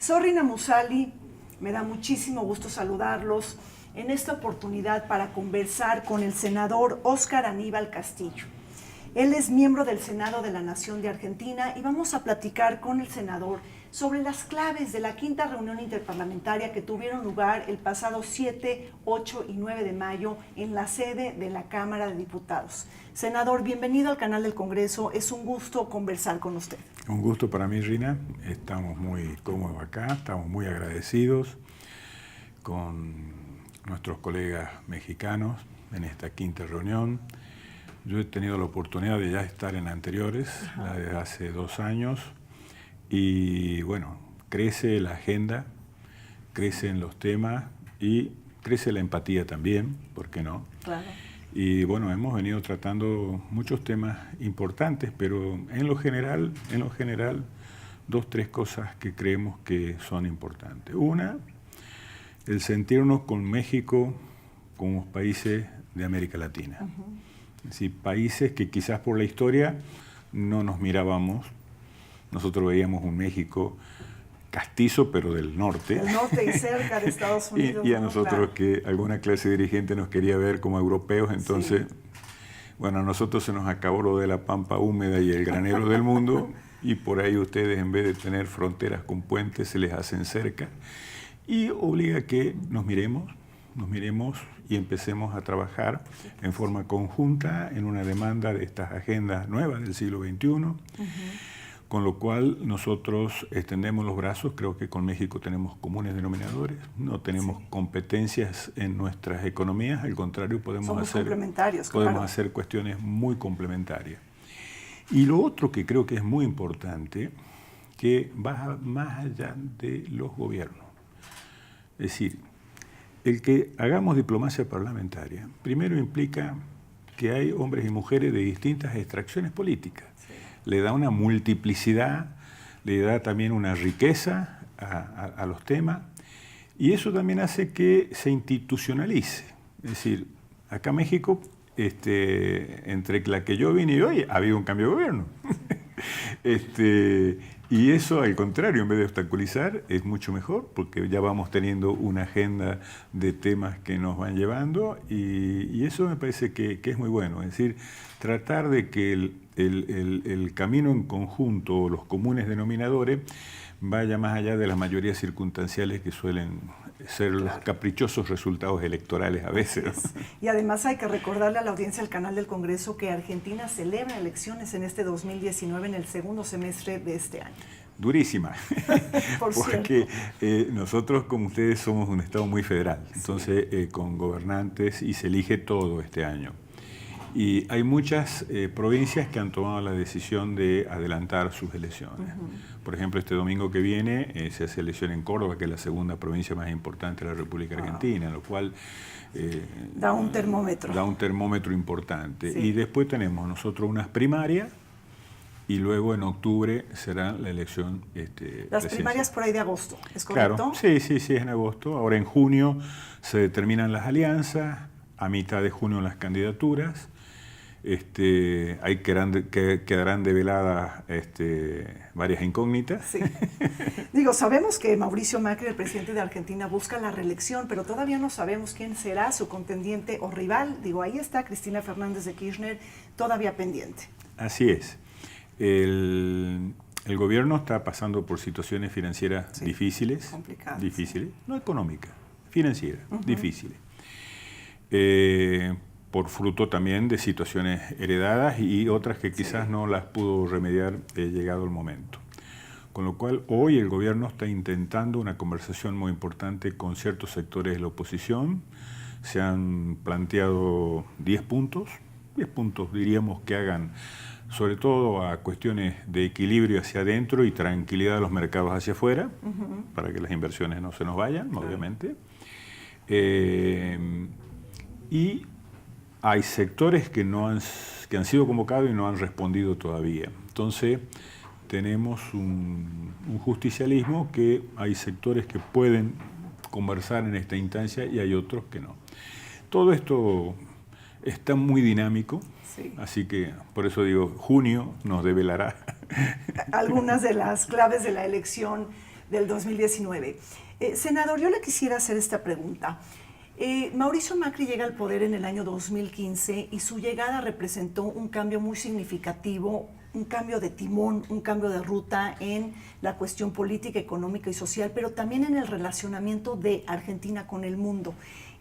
Soy Rina Musali, me da muchísimo gusto saludarlos en esta oportunidad para conversar con el senador Óscar Aníbal Castillo. Él es miembro del Senado de la Nación de Argentina y vamos a platicar con el senador sobre las claves de la quinta reunión interparlamentaria que tuvieron lugar el pasado 7, 8 y 9 de mayo en la sede de la Cámara de Diputados. Senador, bienvenido al canal del Congreso. Es un gusto conversar con usted. Un gusto para mí, Rina. Estamos muy cómodos acá, estamos muy agradecidos con nuestros colegas mexicanos en esta quinta reunión. Yo he tenido la oportunidad de ya estar en anteriores, la de hace 2 años, y bueno, crece la agenda, crecen los temas y crece la empatía también, ¿por qué no? Claro. Y bueno, hemos venido tratando muchos temas importantes, pero en lo general, 2, 3 cosas que creemos que son importantes. Una, el sentirnos con México como países de América Latina. Es decir, países que quizás por la historia no nos mirábamos. Nosotros veíamos un México castizo, pero del norte. Del norte y cerca de Estados Unidos. Y a nosotros, claro, que alguna clase dirigente nos quería ver como europeos, entonces, sí. Bueno, a nosotros se nos acabó lo de la pampa húmeda y el granero del mundo, y por ahí ustedes, en vez de tener fronteras con puentes, se les hacen cerca, y obliga a que nos miremos y empecemos a trabajar en forma conjunta en una demanda de estas agendas nuevas del siglo XXI, con lo cual nosotros extendemos los brazos. Creo que con México tenemos comunes denominadores, no tenemos competencias en nuestras economías, al contrario, podemos hacer cuestiones muy complementarias. Y lo otro que creo que es muy importante, que va más allá de los gobiernos. Es decir, el que hagamos diplomacia parlamentaria, primero implica que hay hombres y mujeres de distintas extracciones políticas. Sí. Le da una multiplicidad, le da también una riqueza a los temas, y eso también hace que se institucionalice. Es decir, acá en México, entre la que yo vine y hoy, ha habido un cambio de gobierno. Y eso, al contrario, en vez de obstaculizar, es mucho mejor, porque ya vamos teniendo una agenda de temas que nos van llevando, y eso me parece que es muy bueno. Es decir, tratar de que el camino en conjunto, los comunes denominadores, vaya más allá de las mayorías circunstanciales que suelen ser los caprichosos resultados electorales a veces. Y además hay que recordarle a la audiencia del canal del Congreso que Argentina celebra elecciones en este 2019, en el segundo semestre de este año. Durísima, porque nosotros, como ustedes, somos un Estado muy federal, entonces con gobernantes, y se elige todo este año. Y hay muchas provincias que han tomado la decisión de adelantar sus elecciones. Por ejemplo, este domingo que viene se hace elección en Córdoba, que es la segunda provincia más importante de la República Argentina, lo cual da un termómetro. Da un termómetro importante. Sí. Y después tenemos nosotros unas primarias, y luego en octubre será la elección Las primarias por ahí de agosto, ¿es correcto? Claro, sí, es en agosto. Ahora en junio se determinan las alianzas, a mitad de junio las candidaturas. Ahí quedarán develadas varias incógnitas. Sí. Digo, sabemos que Mauricio Macri, el presidente de Argentina, busca la reelección, pero todavía no sabemos quién será su contendiente o rival. Digo, ahí está Cristina Fernández de Kirchner, todavía pendiente. Así es. El gobierno está pasando por situaciones financieras difíciles, no económicas, financieras, difíciles. Por fruto también de situaciones heredadas y otras que quizás no las pudo remediar llegado el momento. Con lo cual, hoy el gobierno está intentando una conversación muy importante con ciertos sectores de la oposición. Se han planteado 10 puntos diríamos que hagan sobre todo a cuestiones de equilibrio hacia adentro y tranquilidad de los mercados hacia afuera, para que las inversiones no se nos vayan, obviamente. Y hay sectores que han sido convocados y no han respondido todavía. Entonces, tenemos un justicialismo que hay sectores que pueden conversar en esta instancia y hay otros que no. Todo esto está muy dinámico, así que por eso digo, junio nos develará algunas de las claves de la elección. del 2019. Senador, yo le quisiera hacer esta pregunta. Mauricio Macri llega al poder en el año 2015 y su llegada representó un cambio muy significativo, un cambio de timón, un cambio de ruta en la cuestión política, económica y social, pero también en el relacionamiento de Argentina con el mundo.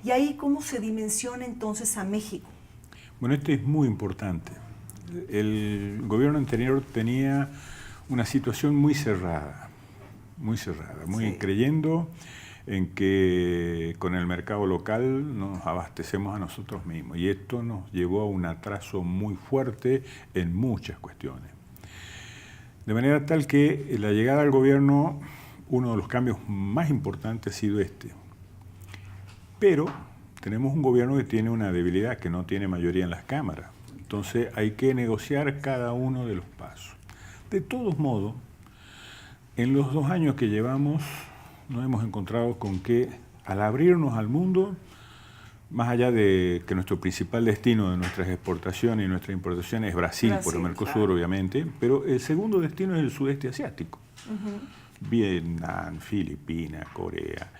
Y ahí, ¿cómo se dimensiona entonces a México? Bueno, esto es muy importante. El gobierno anterior tenía una situación muy cerrada, muy sí, creyendo en que con el mercado local nos abastecemos a nosotros mismos. Y esto nos llevó a un atraso muy fuerte en muchas cuestiones. De manera tal que la llegada al gobierno, uno de los cambios más importantes ha sido este. Pero tenemos un gobierno que tiene una debilidad, que no tiene mayoría en las cámaras. Entonces hay que negociar cada uno de los pasos. De todos modos, en los 2 años que llevamos, nos hemos encontrado con que al abrirnos al mundo, más allá de que nuestro principal destino de nuestras exportaciones y nuestras importaciones es Brasil por el Mercosur, claro, obviamente, pero el segundo destino es el sudeste asiático. Vietnam, Filipinas, Corea,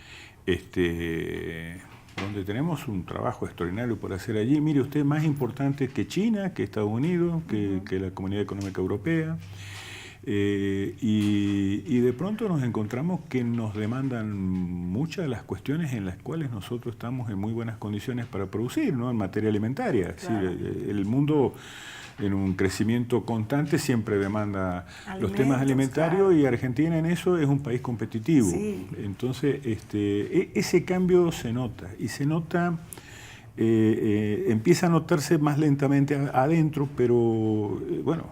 donde tenemos un trabajo extraordinario por hacer allí. Mire usted, más importante que China, que Estados Unidos, que la Comunidad Económica Europea. Y de pronto nos encontramos que nos demandan muchas de las cuestiones en las cuales nosotros estamos en muy buenas condiciones para producir, ¿no? En materia alimentaria. Claro. Es decir, el mundo en un crecimiento constante siempre demanda los temas alimentarios, claro, y Argentina en eso es un país competitivo. Sí. Entonces, ese cambio se nota, y se nota, empieza a notarse más lentamente adentro, pero bueno,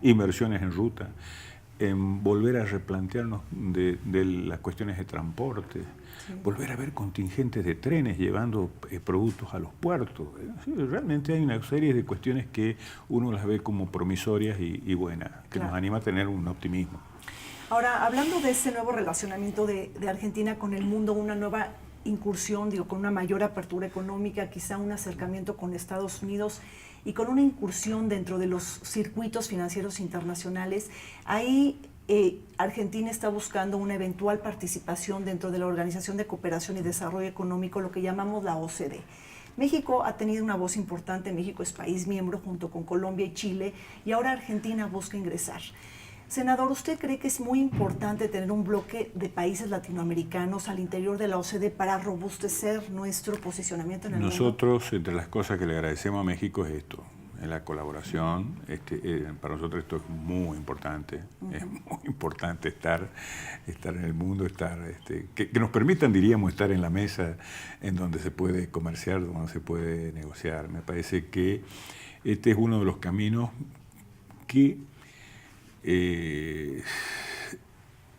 inversiones en ruta, en volver a replantearnos de las cuestiones de transporte, sí, volver a ver contingentes de trenes llevando productos a los puertos. Sí, realmente hay una serie de cuestiones que uno las ve como promisorias y buenas, que claro, nos anima a tener un optimismo. Ahora, hablando de este nuevo relacionamiento de Argentina con el mundo, una nueva incursión, con una mayor apertura económica, quizá un acercamiento con Estados Unidos y con una incursión dentro de los circuitos financieros internacionales, ahí Argentina está buscando una eventual participación dentro de la Organización de Cooperación y Desarrollo Económico, lo que llamamos la OCDE. México ha tenido una voz importante, México es país miembro junto con Colombia y Chile, y ahora Argentina busca ingresar. Senador, ¿usted cree que es muy importante tener un bloque de países latinoamericanos al interior de la OCDE para robustecer nuestro posicionamiento en el mundo? Nosotros, entre las cosas que le agradecemos a México es esto, es la colaboración. Para nosotros esto es muy importante, es muy importante estar en el mundo, que nos permitan, diríamos, estar en la mesa en donde se puede comerciar, donde se puede negociar. Me parece que este es uno de los caminos que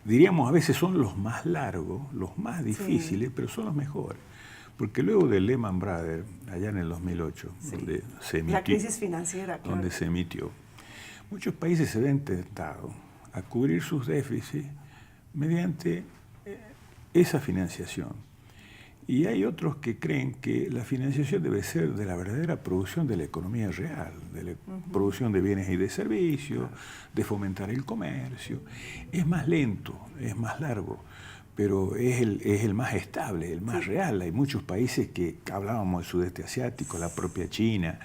diríamos a veces son los más largos, los más difíciles, sí, pero son los mejores. Porque luego de Lehman Brothers, allá en el 2008, sí, donde se emitió, la crisis financiera, claro, donde se emitió, muchos países se ven tentados a cubrir sus déficits mediante esa financiación. Y hay otros que creen que la financiación debe ser de la verdadera producción de la economía real, de la producción de bienes y de servicios, de fomentar el comercio. Es más lento, es más largo, pero es el más estable, el más real. Hay muchos países que hablábamos del sudeste asiático, la propia China,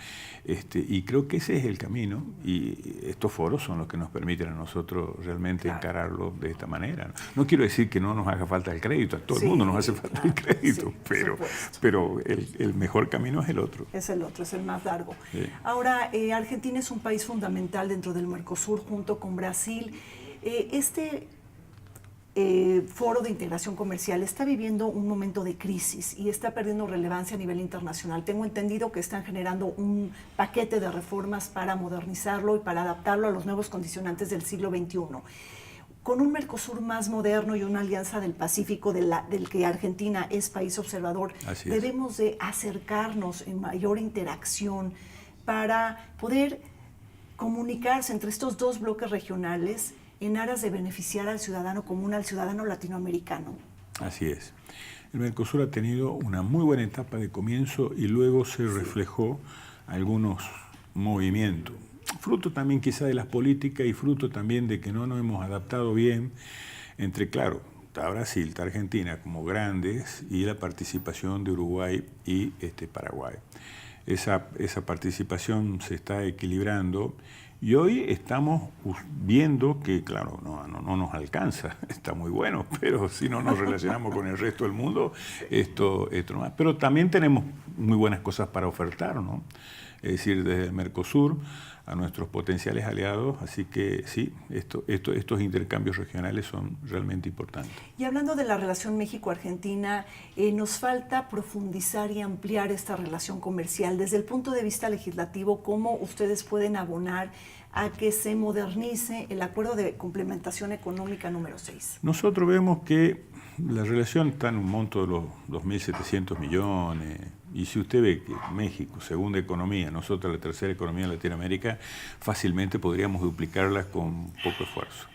y creo que ese es el camino, y estos foros son los que nos permiten a nosotros realmente encararlo de esta manera. No quiero decir que no nos haga falta el crédito, a todo el mundo nos hace falta el crédito, pero el mejor camino es el otro. Es el otro, es el más largo. Sí. Ahora, Argentina es un país fundamental dentro del Mercosur junto con Brasil. Foro de Integración Comercial está viviendo un momento de crisis y está perdiendo relevancia a nivel internacional. Tengo entendido que están generando un paquete de reformas para modernizarlo y para adaptarlo a los nuevos condicionantes del siglo XXI. Con un Mercosur más moderno y una alianza del Pacífico del que Argentina es país observador, debemos de acercarnos en mayor interacción para poder comunicarse entre estos dos bloques regionales en aras de beneficiar al ciudadano común, al ciudadano latinoamericano. Así es. El Mercosur ha tenido una muy buena etapa de comienzo y luego se reflejó algunos movimientos. Fruto también quizá de las políticas y fruto también de que no nos hemos adaptado bien entre, claro, está Brasil, está Argentina como grandes y la participación de Uruguay y Paraguay. Esa participación se está equilibrando y hoy estamos viendo que, claro, no nos alcanza, está muy bueno, pero si no nos relacionamos con el resto del mundo, esto no más. Pero también tenemos muy buenas cosas para ofertar, ¿no? Es decir, desde el Mercosur a nuestros potenciales aliados, así que sí, estos intercambios regionales son realmente importantes. Y hablando de la relación México-Argentina, nos falta profundizar y ampliar esta relación comercial. Desde el punto de vista legislativo, ¿cómo ustedes pueden abonar a que se modernice el Acuerdo de Complementación Económica número 6? Nosotros vemos que la relación está en un monto de los 2.700 millones, y si usted ve que México, segunda economía, nosotros la tercera economía de Latinoamérica, fácilmente podríamos duplicarla con poco esfuerzo.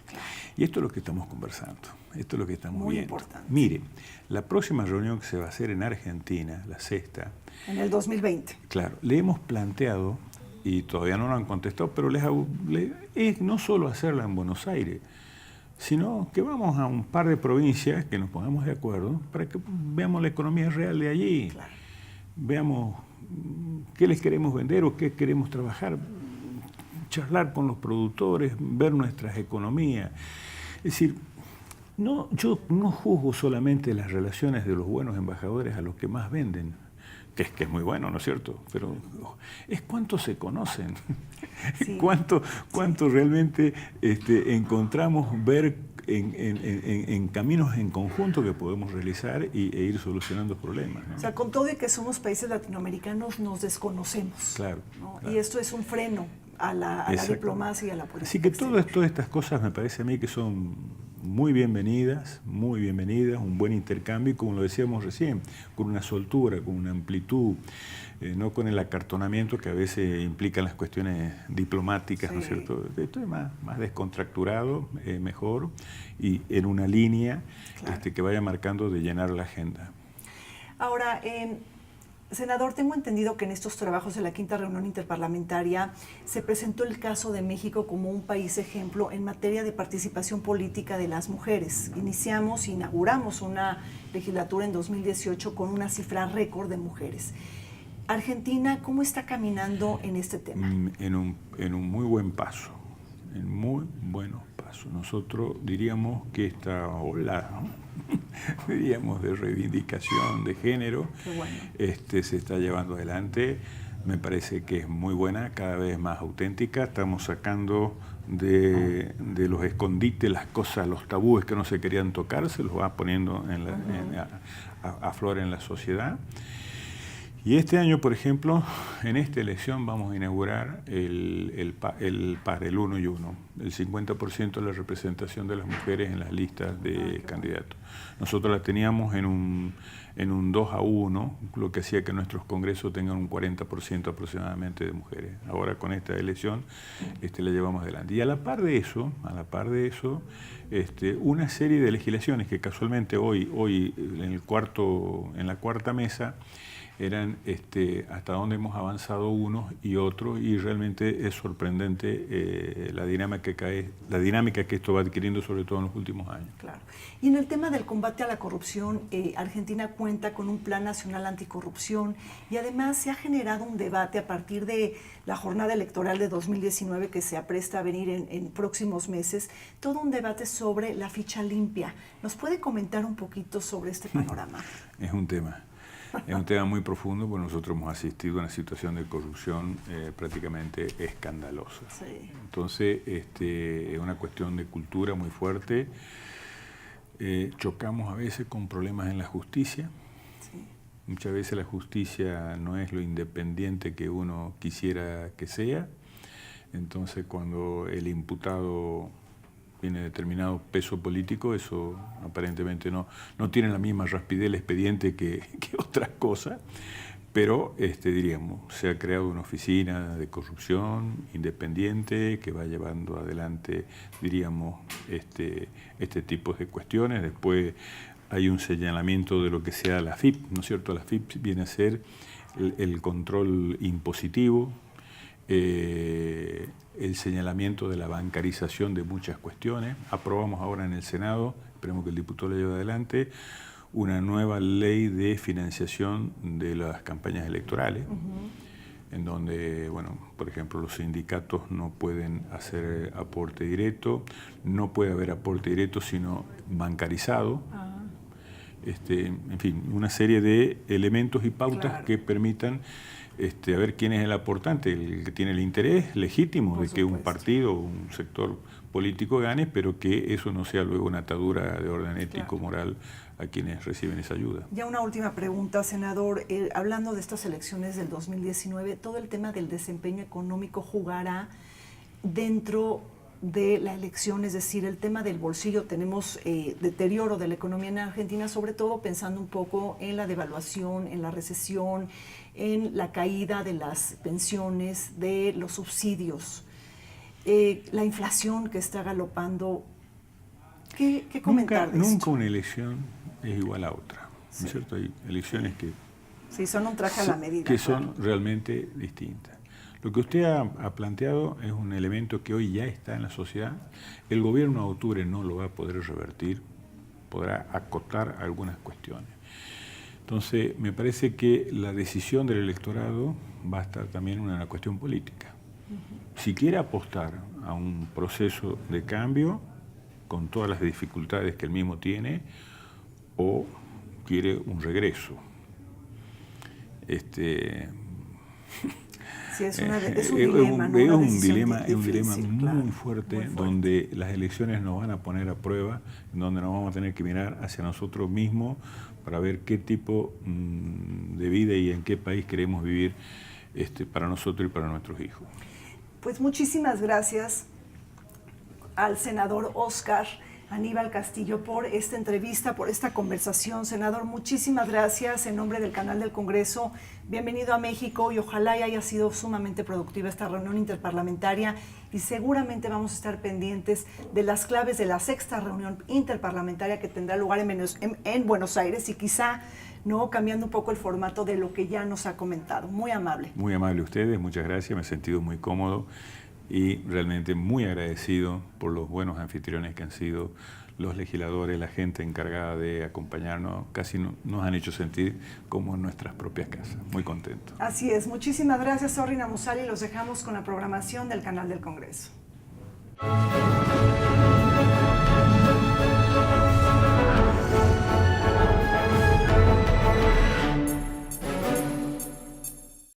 Y esto es lo que estamos conversando, esto es lo que estamos Muy viendo. importante. Mire, la próxima reunión que se va a hacer en Argentina, la sexta. En el 2020. Claro, le hemos planteado, y todavía no lo han contestado, pero es no solo hacerla en Buenos Aires, sino que vamos a un par de provincias que nos pongamos de acuerdo para que veamos la economía real de allí. Claro. Veamos qué les queremos vender o qué queremos trabajar, charlar con los productores, ver nuestras economías. Es decir, yo no juzgo solamente las relaciones de los buenos embajadores a los que más venden, que es muy bueno, ¿no es cierto? Pero es cuánto se conocen, sí. cuánto realmente encontramos ver en caminos en conjunto que podemos realizar e ir solucionando problemas, ¿no? O sea, con todo y que somos países latinoamericanos, nos desconocemos. Claro, ¿no? claro. Y esto es un freno a la diplomacia y a la política. Así que todas estas cosas me parece a mí que son muy bienvenidas, un buen intercambio, y como lo decíamos recién, con una soltura, con una amplitud, no con el acartonamiento que a veces implican las cuestiones diplomáticas, sí. ¿No es cierto? Esto es más descontracturado, mejor, y en una línea, claro, que vaya marcando de llenar la agenda. Ahora, senador, tengo entendido que en estos trabajos de la quinta reunión interparlamentaria se presentó el caso de México como un país ejemplo en materia de participación política de las mujeres. Inauguramos una legislatura en 2018 con una cifra récord de mujeres. Argentina, ¿cómo está caminando en este tema? En un muy buen paso, en muy buenos pasos. Nosotros diríamos que esta ola, ¿no? diríamos de reivindicación de género, bueno, se está llevando adelante. Me parece que es muy buena, cada vez más auténtica. Estamos sacando de los escondites las cosas, los tabúes que no se querían tocar, se los va poniendo a flor en la sociedad. Y este año, por ejemplo, en esta elección vamos a inaugurar el par, el 1 y 1, el 50% de la representación de las mujeres en las listas de candidatos. Nosotros la teníamos en un 2-1, lo que hacía que nuestros congresos tengan un 40% aproximadamente de mujeres. Ahora con esta elección la llevamos adelante. Y a la par de eso, una serie de legislaciones que casualmente hoy en la cuarta mesa, eran hasta dónde hemos avanzado unos y otros, y realmente es sorprendente la dinámica que esto va adquiriendo, sobre todo en los últimos años. Claro. Y en el tema del combate a la corrupción, Argentina cuenta con un plan nacional anticorrupción, y además se ha generado un debate a partir de la jornada electoral de 2019 que se apresta a venir en próximos meses, todo un debate sobre la ficha limpia. ¿Nos puede comentar un poquito sobre este panorama? Es un tema muy profundo, porque nosotros hemos asistido a una situación de corrupción prácticamente escandalosa. Sí. Entonces, es una cuestión de cultura muy fuerte. Chocamos a veces con problemas en la justicia. Sí. Muchas veces la justicia no es lo independiente que uno quisiera que sea. Entonces, cuando el imputado tiene determinado peso político, eso aparentemente no tiene la misma rapidez el expediente que otras cosas, pero diríamos, se ha creado una oficina de corrupción independiente que va llevando adelante, diríamos, este tipo de cuestiones. Después hay un señalamiento de lo que sea la AFIP, ¿no es cierto? La AFIP viene a ser el control impositivo, el señalamiento de la bancarización de muchas cuestiones. Aprobamos ahora en el Senado esperemos que el diputado la lleve adelante, una nueva ley de financiación de las campañas electorales, en donde, bueno, por ejemplo, los sindicatos no pueden hacer aporte directo, no puede haber aporte directo sino bancarizado. En fin, una serie de elementos y pautas que permitan a ver quién es el aportante, el que tiene el interés legítimo de que un partido o un sector político gane, pero que eso no sea luego una atadura de orden ético, moral a quienes reciben esa ayuda. Ya una última pregunta, senador. Hablando de estas elecciones del 2019, todo el tema del desempeño económico jugará dentro de la elección, es decir, el tema del bolsillo. Tenemos deterioro de la economía en Argentina, sobre todo pensando un poco en la devaluación, en la recesión, en la caída de las pensiones, de los subsidios, la inflación que está galopando. ¿Qué comentar de esto? Nunca una elección es igual a otra, ¿no es cierto? Hay elecciones que sí, son un traje a la medida. Que son realmente distintas. Lo que usted ha planteado es un elemento que hoy ya está en la sociedad. El gobierno de octubre no lo va a poder revertir, podrá acotar algunas cuestiones. Entonces, me parece que la decisión del electorado va a estar también en una cuestión política. Si quiere apostar a un proceso de cambio, con todas las dificultades que el mismo tiene, o quiere un regreso. Sí, es un dilema, ¿no? Es un dilema muy fuerte, donde las elecciones nos van a poner a prueba, donde nos vamos a tener que mirar hacia nosotros mismos para ver qué tipo de vida y en qué país queremos vivir para nosotros y para nuestros hijos. Pues muchísimas gracias al senador Óscar Aníbal Castillo por esta entrevista, por esta conversación. Senador, muchísimas gracias en nombre del canal del Congreso. Bienvenido a México y ojalá haya sido sumamente productiva esta reunión interparlamentaria y seguramente vamos a estar pendientes de las claves de la 6ª reunión interparlamentaria que tendrá lugar en Buenos Aires y quizá cambiando un poco el formato de lo que ya nos ha comentado. Muy amable. Muy amable ustedes, muchas gracias, me he sentido muy cómodo y realmente muy agradecido por los buenos anfitriones que han sido los legisladores, la gente encargada de acompañarnos. Casi nos han hecho sentir como en nuestras propias casas. Muy contento. Así es. Muchísimas gracias, Zorri Namusali. Los dejamos con la programación del canal del Congreso.